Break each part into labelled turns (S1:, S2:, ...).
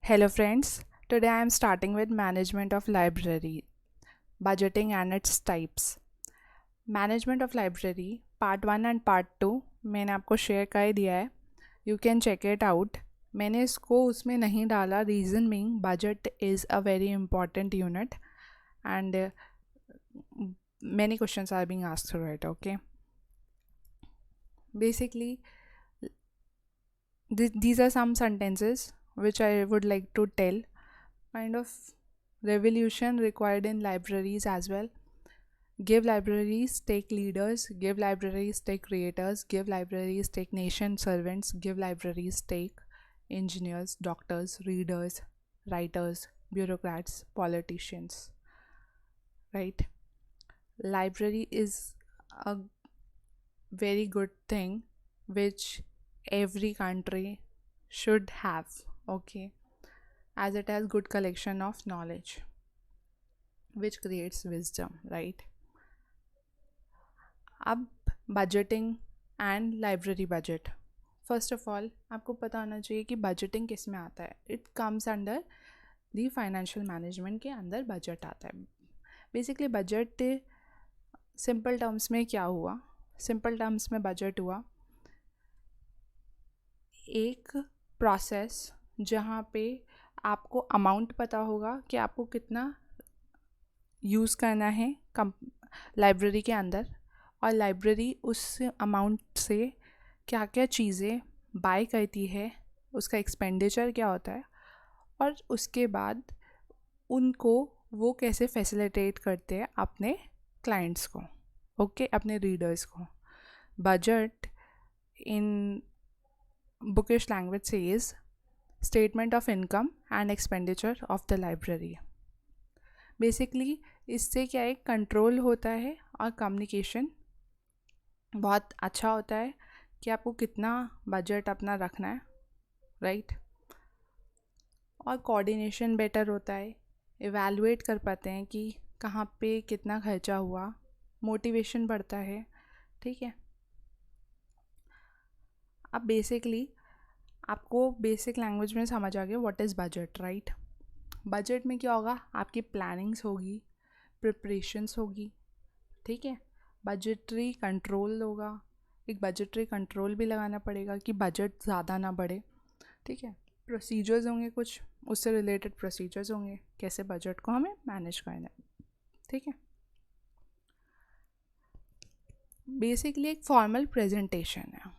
S1: Hello friends, today I am starting with management of library, budgeting and its types. Management of library part 1 and part 2 मैंने आपको share कर ही दिया है. You can check it out. मैंने इसको उसमें नहीं डाला, reason being budget is a very important unit and many questions are being asked through it. Okay, basically these are some sentences which I would like to tell. Kind of revolution required in libraries as well. Give libraries take leaders, give libraries take creators, give libraries take nation servants, give libraries take engineers, doctors, readers, writers, bureaucrats, politicians. Right? Library is a very good thing which every country should have. Okay, as it has good collection of knowledge which creates wisdom, right? अब budgeting and library budget. First of all आपको पता होना चाहिए कि budgeting किस में आता है. It comes under the financial management के अंदर बजट आता है. बेसिकली बजट सिंपल टर्म्स में क्या हुआ, सिंपल टर्म्स में बजट हुआ एक प्रोसेस जहाँ पे आपको अमाउंट पता होगा कि आपको कितना यूज़ करना है लाइब्रेरी के अंदर, और लाइब्रेरी उस अमाउंट से क्या क्या चीज़ें बाय करती है, उसका एक्सपेंडिचर क्या होता है, और उसके बाद उनको वो कैसे फैसिलिटेट करते हैं अपने क्लाइंट्स को, ओके, अपने रीडर्स को. Budget in bookish language says statement of income and expenditure of the library. Basically इससे क्या है, कंट्रोल होता है और कम्युनिकेशन बहुत अच्छा होता है कि आपको कितना बजट अपना रखना है, राइट. और कोऑर्डिनेशन बेटर होता है, इवैल्यूएट कर पाते हैं कि कहाँ पे कितना खर्चा हुआ, मोटिवेशन बढ़ता है. ठीक है. अब बेसिकली आपको बेसिक लैंग्वेज में समझ आ गया what is budget, right. Budget में क्या होगा, आपकी प्लानिंग्स होगी, प्रिपरेशंस होगी. ठीक है. बजटरी कंट्रोल होगा, एक बजटरी कंट्रोल भी लगाना पड़ेगा कि बजट ज़्यादा ना बढ़े. ठीक है. प्रोसीजर्स होंगे, कुछ उससे रिलेटेड प्रोसीजर्स होंगे कैसे बजट को हमें मैनेज करना है. ठीक है. बेसिकली एक फॉर्मल प्रेजेंटेशन है.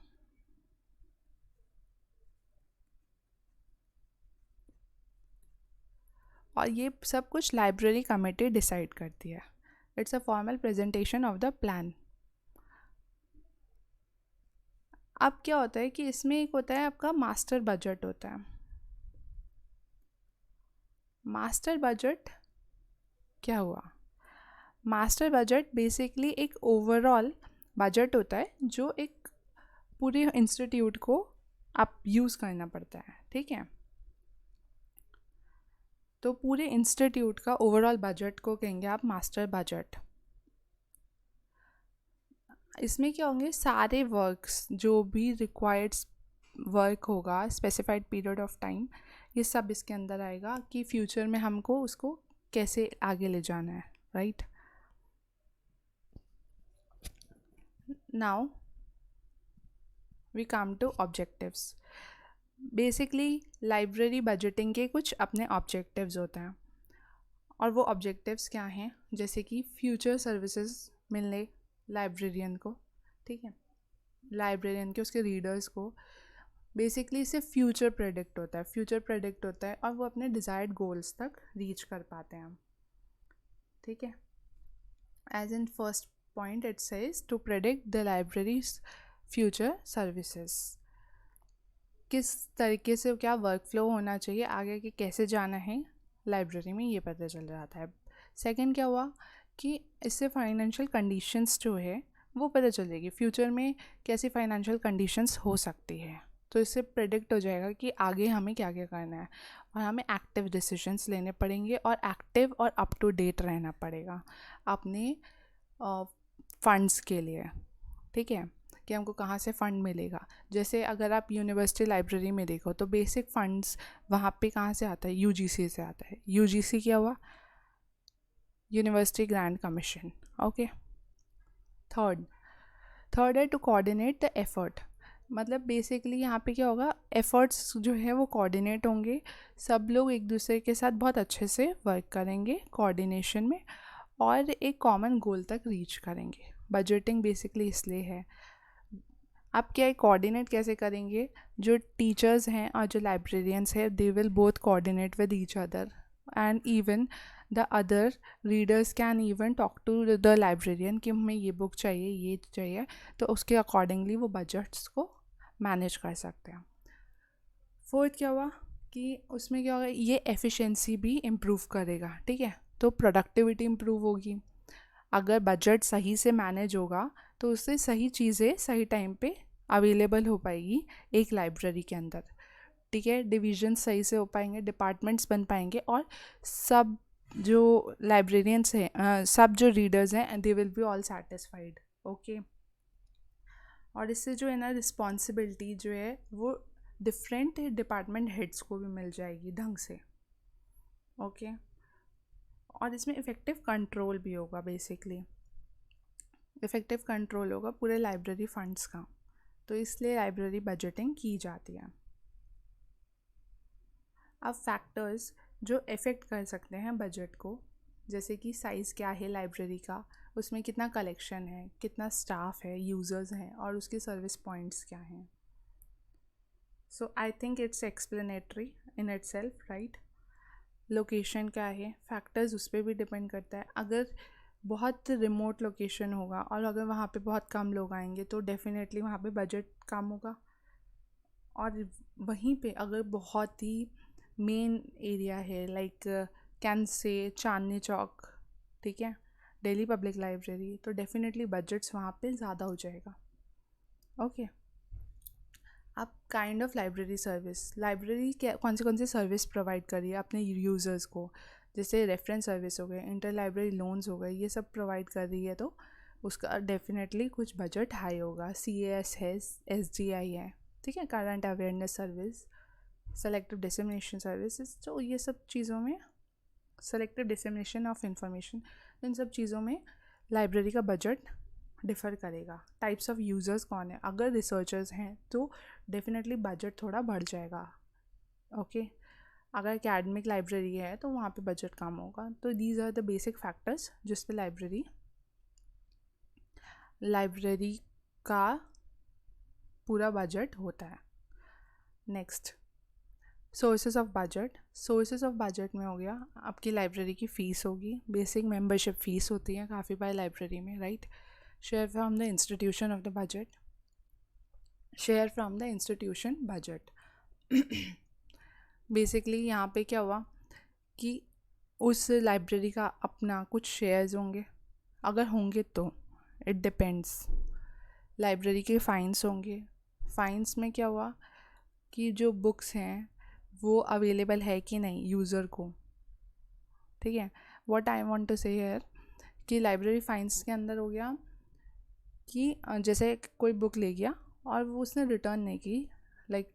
S1: और ये सब कुछ लाइब्रेरी कमेटी डिसाइड करती है. It's a formal presentation of the plan. अब क्या होता है कि इसमें एक होता है आपका मास्टर बजट होता है. मास्टर बजट क्या हुआ, मास्टर बजट बेसिकली एक ओवरऑल बजट होता है जो एक पूरे इंस्टीट्यूट को आप यूज़ करना पड़ता है. ठीक है. तो पूरे इंस्टीट्यूट का ओवरऑल बजट को कहेंगे आप मास्टर बजट. इसमें क्या होंगे, सारे वर्क्स जो भी रिक्वायर्ड वर्क होगा स्पेसिफाइड पीरियड ऑफ टाइम, ये सब इसके अंदर आएगा कि फ्यूचर में हमको उसको कैसे आगे ले जाना है, right. Now we come to objectives. Basically library budgeting के कुछ अपने ऑब्जेक्टिव्स होते हैं, और वो ऑब्जेक्टिव्स क्या हैं, जैसे कि फ्यूचर सर्विसेज मिलने लाइब्रेरियन को. ठीक है. लाइब्रेरियन के उसके रीडर्स को बेसिकली इससे फ्यूचर प्रेडिक्ट होता है, फ्यूचर प्रेडिक्ट होता है और वो अपने डिज़ायर्ड गोल्स तक रीच कर पाते हैं. ठीक है. As in first point it says to predict the library's future services. किस तरीके से क्या वर्क फ्लो होना चाहिए, आगे के कैसे जाना है लाइब्रेरी में, ये पता चल जाता है. सेकंड क्या हुआ कि इससे फाइनेंशियल कंडीशंस जो है वो पता चलेगी, फ्यूचर में कैसी फाइनेंशियल कंडीशंस हो सकती है. तो इससे प्रेडिक्ट हो जाएगा कि आगे हमें क्या क्या करना है, और हमें एक्टिव डिसीजंस लेने पड़ेंगे और एक्टिव और अप टू डेट रहना पड़ेगा अपने फंड्स के लिए. ठीक है. कि हमको कहाँ से फ़ंड मिलेगा। जैसे अगर आप यूनिवर्सिटी लाइब्रेरी में देखो तो बेसिक फ़ंड्स वहाँ पे कहाँ से आता है, यूजीसी से आता है। यूजीसी क्या हुआ, university grant commission. Okay, third है टू कोऑर्डिनेट द एफर्ट। मतलब बेसिकली यहाँ पे क्या होगा, एफर्ट्स जो है वो कोऑर्डिनेट होंगे, सब लोग एक दूसरे के साथ बहुत अच्छे से वर्क करेंगे कोऑर्डिनेशन में और एक कॉमन गोल तक रीच करेंगे। बजटिंग बेसिकली इसलिए है। आप क्या कोऑर्डिनेट कैसे करेंगे, जो टीचर्स हैं और जो लाइब्रेरियंस हैं they will both coordinate with each other and even the other readers can even talk to the librarian कि हमें ये बुक चाहिए, ये चाहिए, तो उसके अकॉर्डिंगली वो बजट्स को मैनेज कर सकते हैं। फोर्थ क्या हुआ कि उसमें क्या होगा, ये एफिशिएंसी भी इम्प्रूव करेगा। ठीक है, तो प्रोडक्टिविटी इम्प्रूव होगी। अगर बजट सही से मैनेज होगा तो उससे सही चीज़ें सही टाइम पे अवेलेबल हो पाएगी एक लाइब्रेरी के अंदर। ठीक है, डिवीजन सही से हो पाएंगे, डिपार्टमेंट्स बन पाएंगे और सब जो लाइब्रेरियंस हैं, सब जो रीडर्स हैं they will be all satisfied. Okay, और इससे जो है ना रिस्पॉन्सिबिलिटी जो है वो डिफरेंट डिपार्टमेंट हेड्स को भी मिल जाएगी ढंग से। ओके, और इसमें इफ़ेक्टिव कंट्रोल भी होगा। बेसिकली इफ़ेक्टिव कंट्रोल होगा पूरे लाइब्रेरी फंड्स का, तो इसलिए लाइब्रेरी बजटिंग की जाती है। अब फैक्टर्स जो इफ़ेक्ट कर सकते हैं बजट को, जैसे कि साइज़ क्या है लाइब्रेरी का, उसमें कितना कलेक्शन है, कितना स्टाफ है, यूज़र्स हैं और उसके सर्विस पॉइंट्स क्या हैं। So I think it's explanatory in itself, right. Location क्या है, फैक्टर्स उस पर भी डिपेंड करता है। अगर बहुत रिमोट लोकेशन होगा और अगर वहाँ पे बहुत कम लोग आएंगे तो डेफिनेटली वहाँ पे बजट कम होगा। और वहीं पे अगर बहुत ही मेन एरिया है, like can say Chandni Chowk, ठीक है, दिल्ली पब्लिक लाइब्रेरी, तो डेफिनेटली बजट्स वहाँ पे ज़्यादा हो जाएगा। ओके, आप kind of library service, library क्या कौन सी सर्विस प्रोवाइड करिए अपने यूज़र्स को, जैसे रेफरेंस सर्विस हो गए, इंटर लाइब्रेरी लोन्स हो गए, ये सब प्रोवाइड कर रही है तो उसका डेफिनेटली कुछ बजट हाई होगा। CAS है, SDI है, ठीक है, current awareness service, selective dissemination services, तो ये सब चीज़ों में, सेलेक्टिव डिसेमिनेशन ऑफ इंफॉर्मेशन, इन सब चीज़ों में लाइब्रेरी का बजट डिफ़र करेगा। टाइप्स ऑफ यूज़र्स कौन है, अगर रिसर्चर्स हैं तो डेफिनेटली बजट थोड़ा बढ़ जाएगा। ओके, अगर एकेडमिक लाइब्रेरी है तो वहाँ पे बजट कम होगा। तो these are the basic factors जिस पे लाइब्रेरी का पूरा बजट होता है। Next, sources of budget. Sources of budget में हो गया आपकी लाइब्रेरी की फ़ीस होगी, बेसिक मेंबरशिप फ़ीस होती है काफ़ी बार लाइब्रेरी में, right. Share from the institution of the budget, share from the institution budget. Basically यहाँ पे क्या हुआ कि उस लाइब्रेरी का अपना कुछ शेयर्स होंगे, अगर होंगे तो इट डिपेंड्स। लाइब्रेरी के फ़ाइन्स होंगे, फ़ाइन्स में क्या हुआ कि जो बुक्स हैं वो अवेलेबल है कि नहीं यूज़र को, ठीक है। व्हाट आई वांट टू से हियर कि लाइब्रेरी फ़ाइन्स के अंदर हो गया कि जैसे कोई बुक ले गया और वो उसने रिटर्न नहीं की, लाइक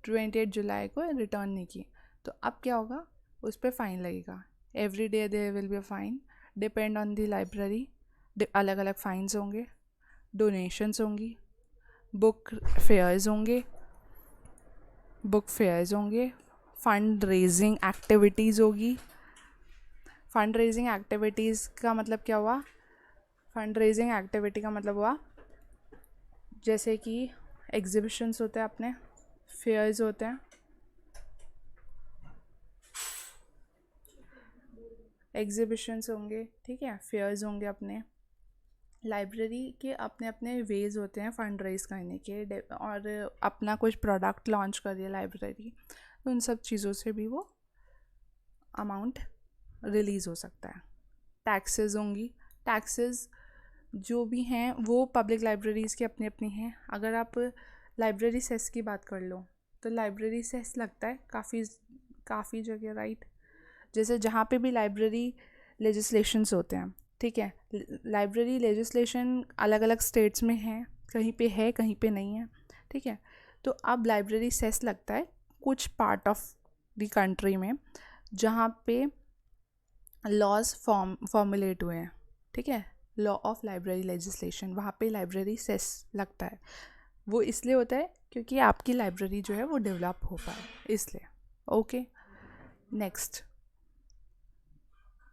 S1: 28 जुलाई को रिटर्न नहीं की, तो अब क्या होगा, उस पर फ़ाइन लगेगा। Every day there will be a fine, depend on the library, अलग अलग फ़ाइन्स होंगे, डोनेशंस होंगी, बुक फेयर्स होंगे, फ़ंड रेजिंग एक्टिविटीज़ होगी। फ़ंड रेजिंग एक्टिविटीज़ का मतलब क्या हुआ, फ़ंड रेजिंग एक्टिविटी का मतलब हुआ जैसे कि एग्जीबिशंस होते हैं अपने, फेयर्स होते हैं, एग्जीबिशंस होंगे, ठीक है, फेयर्स होंगे अपने। लाइब्रेरी के अपने अपने वेज होते हैं फ़ंड रेज करने के, और अपना कुछ प्रोडक्ट लॉन्च कर रही है लाइब्रेरी, तो उन सब चीज़ों से भी वो अमाउंट रिलीज़ हो सकता है। टैक्सेस होंगी, टैक्सेस जो भी हैं वो पब्लिक लाइब्रेरीज़ की अपनी अपनी हैं। अगर आप लाइब्रेरी सेस की बात कर लो तो लाइब्रेरी सेस लगता है काफ़ी जगह, राइट। जैसे जहाँ पे भी लाइब्रेरी लेजिस्लेशंस होते हैं ठीक है। लाइब्रेरी लेजिस्लेशन अलग अलग स्टेट्स में है कहीं पे नहीं है, ठीक है। तो अब लाइब्रेरी सेस लगता है कुछ पार्ट ऑफ द कंट्री में जहाँ पे लॉज फॉर्मुलेट हुए हैं, ठीक है। लॉ ऑफ लाइब्रेरी लेजिस्लेशन, वहाँ पे लाइब्रेरी सेस लगता है। वो इसलिए होता है क्योंकि आपकी लाइब्रेरी जो है वो डेवलप हो पाए, इसलिए। Okay, next,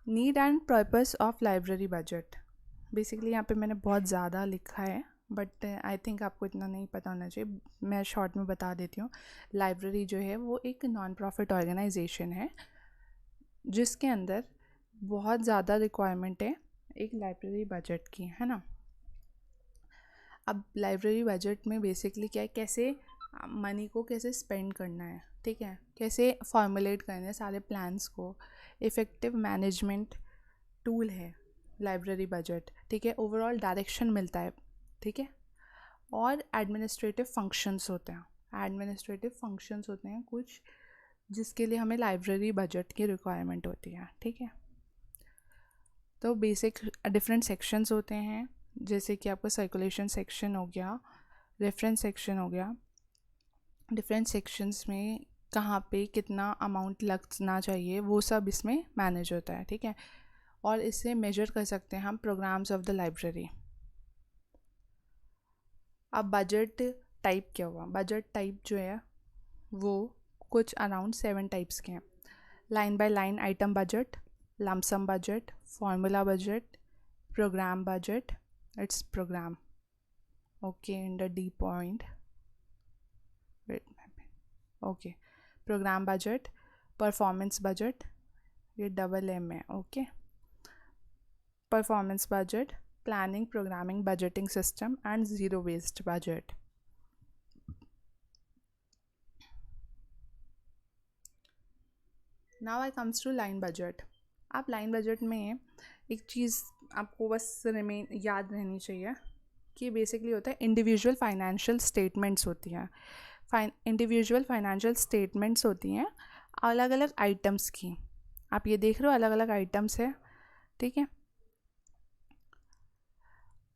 S1: need and purpose of library budget. Basically यहाँ पे मैंने बहुत ज़्यादा लिखा है, बट आई थिंक आपको इतना नहीं पता होना चाहिए, मैं शॉर्ट में बता देती हूँ। लाइब्रेरी जो है वो एक नॉन प्रॉफिट ऑर्गेनाइजेशन है जिसके अंदर बहुत ज़्यादा रिक्वायरमेंट है एक लाइब्रेरी बजट की, है ना। अब लाइब्रेरी बजट में बेसिकली क्या है, कैसे मनी को कैसे स्पेंड करना है, ठीक है, कैसे फॉर्मुलेट करना है सारे प्लान्स को। इफ़ेक्टिव मैनेजमेंट टूल है लाइब्रेरी बजट, ठीक है। ओवरऑल डायरेक्शन मिलता है, ठीक है। और एडमिनिस्ट्रेटिव फंक्शंस होते हैं कुछ जिसके लिए हमें लाइब्रेरी बजट की रिक्वायरमेंट होती है, ठीक है। तो बेसिक डिफरेंट सेक्शंस होते हैं, जैसे कि आपका सर्कुलेशन सेक्शन हो गया, रेफरेंस सेक्शन हो गया। डिफरेंट सेक्शंस में कहाँ पे कितना अमाउंट लगना चाहिए वो सब इसमें मैनेज होता है, ठीक है। और इससे मेजर कर सकते हैं हम प्रोग्राम्स ऑफ द लाइब्रेरी। अब बजट टाइप क्या हुआ, बजट टाइप जो है वो कुछ अराउंड 7 टाइप्स के हैं। Line by line item budget, lump sum budget, formula budget, programme budget, it's programme, okay, in the D point, okay, programme budget, performance budget, ये डबल एम है, okay, performance budget, planning programming budgeting system and zero waste budget. Now I comes to line budget. आप line budget में एक चीज़ आपको बस याद रहनी चाहिए कि बेसिकली होता है इंडिविजुअल फाइनेंशियल स्टेटमेंट्स होती हैं। इंडिविजुअल फाइनेंशियल स्टेटमेंट्स होती हैं अलग अलग आइटम्स की। आप ये देख रहे हो अलग अलग आइटम्स है, ठीक है।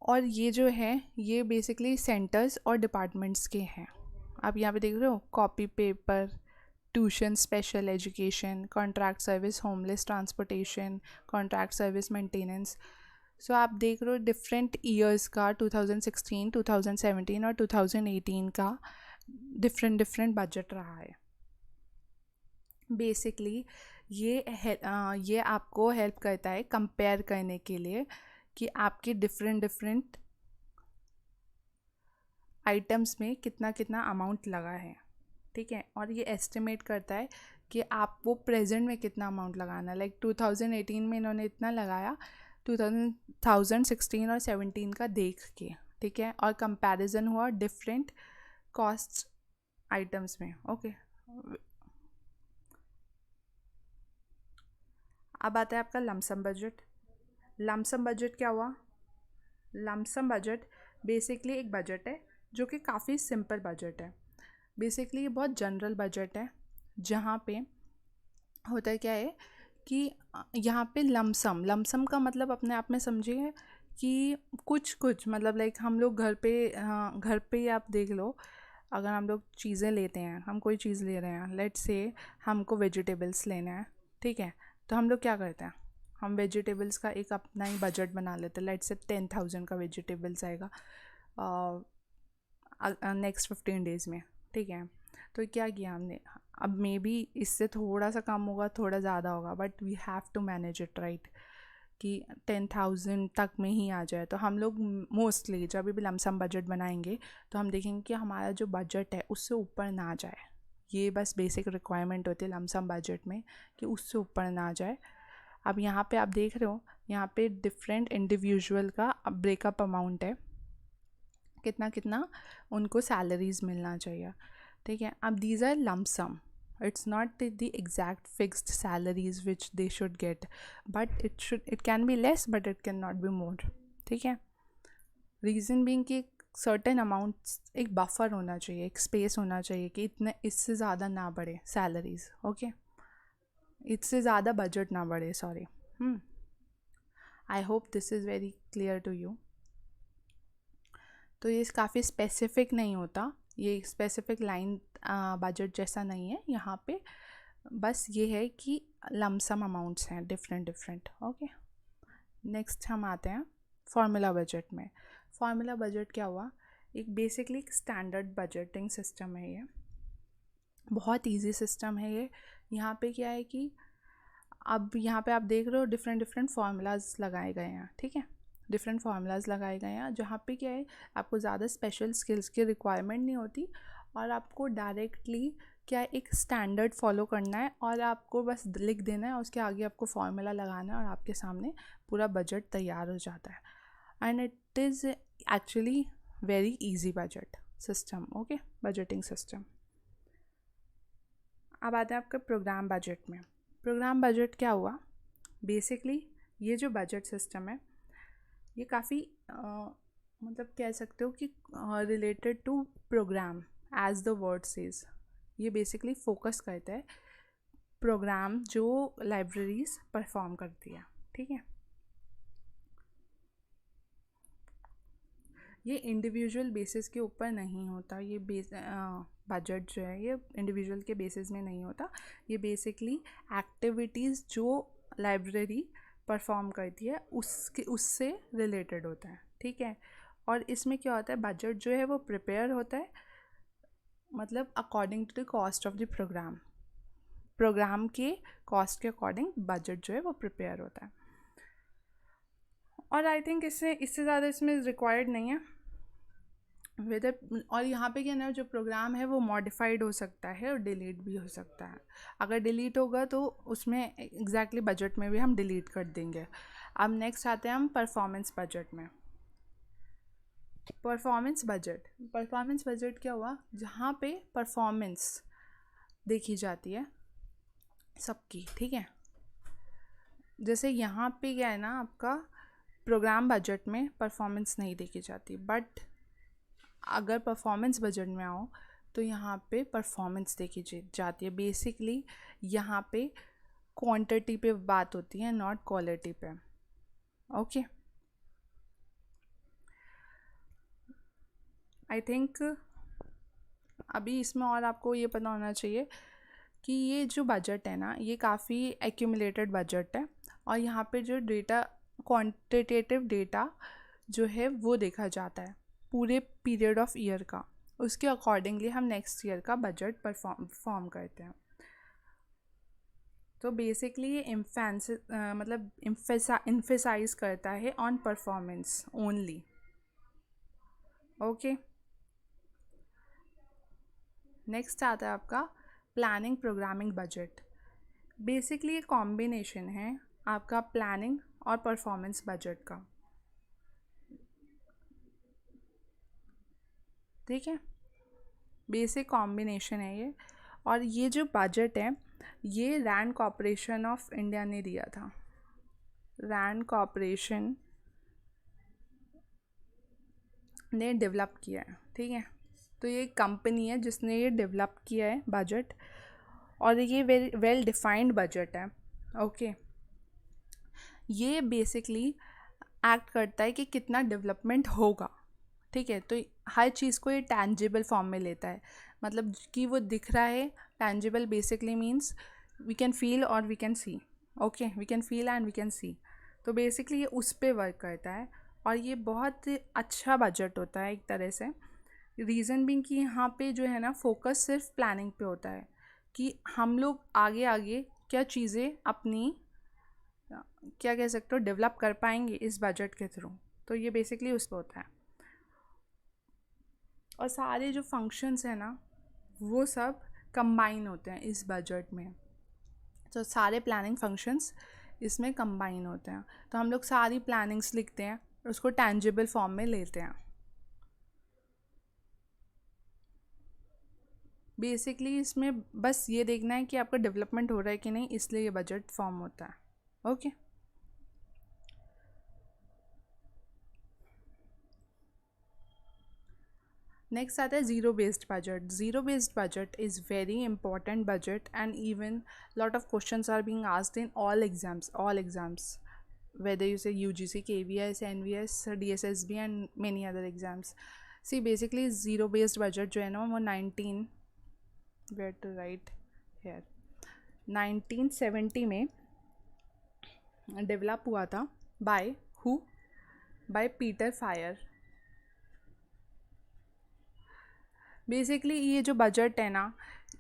S1: और ये जो है ये बेसिकली सेंटर्स और डिपार्टमेंट्स के हैं। आप यहाँ पे देख रहे हो copy paper, tuition, special education, contract service, homeless transportation, contract service maintenance. So आप देख रहे हो डिफरेंट ईयर्स का 2016, 2017 और 2018 का डिफरेंट बजट रहा है। बेसिकली ये आपको हेल्प करता है कंपेयर करने के लिए कि आपके डिफरेंट आइटम्स में कितना कितना अमाउंट लगा है, ठीक है। और ये एस्टिमेट करता है कि आप वो प्रेजेंट में कितना अमाउंट लगाना है। लाइक 2018 में इन्होंने इतना लगाया 2016 और 17 का देख के, ठीक है। और कंपैरिजन हुआ डिफरेंट कॉस्ट आइटम्स में, ओके। अब आता है आपका लमसम बजट। लमसम बजट क्या हुआ, लमसम बजट बेसिकली एक बजट है जो कि काफ़ी सिंपल बजट है। बेसिकली ये बहुत जनरल बजट है जहाँ पे होता है क्या है कि यहाँ पे लमसम का मतलब अपने आप में समझिए कि कुछ मतलब लाइक हम लोग घर पे ही आप देख लो, अगर हम लोग चीज़ें लेते हैं, हम कोई चीज़ ले रहे हैं, लेट्स से हमको वेजिटेबल्स लेना है, ठीक है। तो हम लोग क्या करते हैं, हम वेजिटेबल्स का एक अपना ही बजट बना लेते हैं। लेट्स से 10,000 का वेजिटेबल्स आएगा नेक्स्ट 15 डेज़ में, ठीक है। तो क्या किया हमने, अब मे बी इससे थोड़ा सा कम होगा, थोड़ा ज़्यादा होगा, but we have to manage it right, कि 10,000 तक में ही आ जाए। तो हम लोग मोस्टली जब भी लमसम बजट बनाएंगे तो हम देखेंगे कि हमारा जो बजट है उससे ऊपर ना जाए। ये बस बेसिक रिक्वायरमेंट होती है लमसम बजट में कि उससे ऊपर ना जाए। अब यहाँ पे आप देख रहे हो, यहाँ पे डिफरेंट इंडिविजुअल का ब्रेकअप अमाउंट है, कितना कितना उनको सैलरीज मिलना चाहिए, ठीक है। अब these are lump sum, it's not the exact fixed salaries which they should get, but it can be less but it cannot be more, ठीक है। रीज़न बीइंग कि सर्टेन अमाउंट्स, एक बफर होना चाहिए, एक स्पेस होना चाहिए कि इतने इससे ज़्यादा ना बढ़े सैलरीज, ओके, इससे ज़्यादा बजट ना बढ़े, sorry. I hope this is very clear to you. तो ये काफ़ी स्पेसिफिक नहीं होता, ये स्पेसिफिक लाइन बजट जैसा नहीं है यहाँ पे, बस ये है कि लमसम अमाउंट्स हैं डिफरेंट डिफरेंट। ओके, नेक्स्ट हम आते हैं फार्मूला बजट में। फार्मूला बजट क्या हुआ, एक बेसिकली स्टैंडर्ड बजटिंग सिस्टम है ये, बहुत इजी सिस्टम है ये। यहाँ पे क्या है कि अब यहाँ पे आप देख रहे हो डिफरेंट डिफरेंट फार्मूलाज लगाए गए हैं, ठीक है, डिफरेंट फार्मूलाज लगाए गए हैं, जहाँ पे क्या है आपको ज़्यादा स्पेशल स्किल्स की रिक्वायरमेंट नहीं होती, और आपको डायरेक्टली क्या एक स्टैंडर्ड फॉलो करना है और आपको बस लिख देना है, उसके आगे आपको फार्मूला लगाना है और आपके सामने पूरा बजट तैयार हो जाता है। And it is actually very easy budget system. Okay, budgeting system. अब आते हैं आपके प्रोग्राम बजट में। प्रोग्राम बजट क्या हुआ, बेसिकली ये जो बजट सिस्टम है ये काफ़ी मतलब कह सकते हो कि related to programme as the word says. ये बेसिकली फोकस करता है प्रोग्राम जो लाइब्रेरीज परफॉर्म करती है, ठीक है। ये इंडिविजुअल बेसिस के ऊपर नहीं होता, ये बजट जो है ये इंडिविजुअल के बेसिस में नहीं होता, ये बेसिकली एक्टिविटीज़ जो लाइब्रेरी परफॉर्म करती है उससे रिलेटेड होता है, ठीक है। और इसमें क्या होता है, बजट जो है वो प्रिपेयर होता है मतलब according to the cost of the programme के कॉस्ट के अकॉर्डिंग बजट जो है वो प्रिपेयर होता है। और आई थिंक इससे ज़्यादा इसमें रिक्वायर्ड नहीं है वेदर। और यहाँ पे क्या ना, जो प्रोग्राम है वो मॉडिफाइड हो सकता है और डिलीट भी हो सकता है। अगर डिलीट होगा तो उसमें एग्जैक्टली बजट में भी हम डिलीट कर देंगे। अब नेक्स्ट आते हैं हम परफॉर्मेंस बजट में। परफॉर्मेंस बजट क्या हुआ, जहाँ पे परफॉर्मेंस देखी जाती है सबकी, ठीक है। जैसे यहाँ पे क्या है ना, आपका प्रोग्राम बजट में परफॉर्मेंस नहीं देखी जाती, बट अगर परफॉर्मेंस बजट में आओ तो यहाँ पे परफॉर्मेंस देखी जाती है। बेसिकली यहाँ पे क्वांटिटी पे बात होती है, नॉट क्वालिटी पे। ओके, आई थिंक अभी इसमें और आपको ये पता होना चाहिए कि ये जो बजट है ना, ये काफ़ी एक्यूमुलेटेड बजट है, और यहाँ पे जो डेटा क्वांटिटेटिव डेटा जो है वो देखा जाता है पूरे पीरियड ऑफ ईयर का, उसके अकॉर्डिंगली हम नेक्स्ट ईयर का बजट फॉर्म करते हैं। तो बेसिकली ये मतलब इम्फेसाइज करता है on performance only. Okay, next आता है आपका प्लानिंग प्रोग्रामिंग बजट। बेसिकली ये कॉम्बिनेशन है आपका प्लानिंग और परफॉर्मेंस बजट का, ठीक है, बेसिक कॉम्बिनेशन है ये। और ये जो बजट है ये रैंड कॉर्पोरेशन ऑफ इंडिया ने दिया था। रैंड कॉर्पोरेशन ने डेवलप किया है, ठीक है। तो ये कंपनी है जिसने ये डेवलप किया है बजट, और ये वेरी वेल डिफाइंड बजट है। ओके, ये बेसिकली एक्ट करता है कि कितना डेवलपमेंट होगा, ठीक है। तो हर चीज़ को ये टैंजिबल फॉर्म में लेता है, मतलब कि वो दिख रहा है। Tangible basically means we can feel और we can see. Okay, we can feel and we can see. तो बेसिकली ये उस पर वर्क करता है, और ये बहुत अच्छा बजट होता है एक तरह से। रीज़न भी कि यहाँ पे जो है ना फोकस सिर्फ प्लानिंग पे होता है कि हम लोग आगे आगे क्या चीज़ें अपनी क्या कह सकते हो डेवलप कर पाएंगे इस बजट के थ्रू। तो ये बेसिकली उस पर होता है, और सारे जो फंक्शंस हैं ना वो सब कंबाइन होते हैं इस बजट में। तो सारे प्लानिंग फंक्शंस इसमें कंबाइन होते हैं, तो हम लोग सारी प्लानिंग्स लिखते हैं और उसको टैंजिबल फॉर्म में लेते हैं। बेसिकली इसमें बस ये देखना है कि आपका डेवलपमेंट हो रहा है कि नहीं, इसलिए ये बजट फॉर्म होता है। ओके, नेक्स्ट आता है zero based budget. Zero based budget is very important budget, and even lot of questions are being asked in all exams whether you say UGC, KVS, NVS, DSSB and many other exams. See basically zero based budget जो है ना वो where to write here 1970 में develop हुआ था by who, by Peter fire. Basically ये जो budget है ना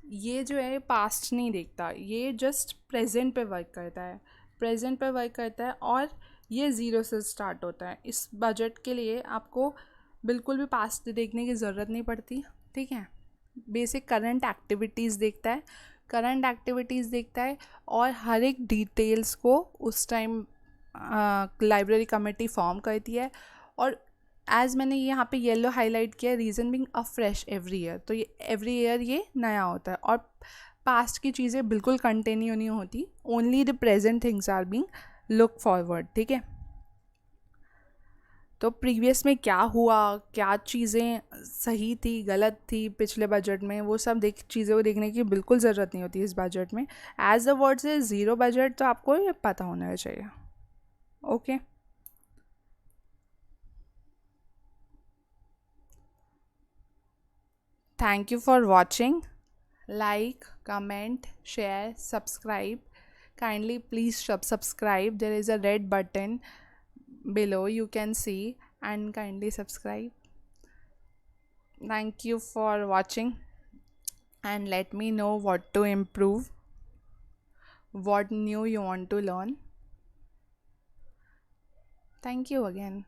S1: ये जो है पास्ट नहीं देखता, ये जस्ट प्रेजेंट पे वर्क करता है, प्रेजेंट पे वर्क करता है और ये ज़ीरो से स्टार्ट होता है. इस बजट के लिए आपको बिल्कुल भी पास्ट देखने की ज़रूरत नहीं पड़ती. ठीक है, बेसिक करंट एक्टिविटीज़ देखता है, करंट एक्टिविटीज़ देखता है और हर एक डिटेल्स को उस टाइम लाइब्रेरी कमेटी फॉर्म करती है. और एज़ मैंने यहाँ पे येलो हाईलाइट किया, reason being a fresh every year, तो ये एवरी ईयर ये नया होता है और पास्ट की चीज़ें बिल्कुल कंटिन्यू नहीं होती, only the present things are being look forward. ठीक है, तो प्रीवियस में क्या हुआ, क्या चीज़ें सही थी गलत थी पिछले बजट में, वो सब चीज़ों को देखने की बिल्कुल ज़रूरत नहीं होती इस बजट में. एज द वर्ड से ज़ीरो बजट, तो आपको ये पता होना चाहिए. Okay, thank you for watching. Like, comment, share, subscribe. Kindly please subscribe. There is a red button below you can see, and kindly subscribe. Thank you for watching and let me know what to improve, what new you want to learn. Thank you again.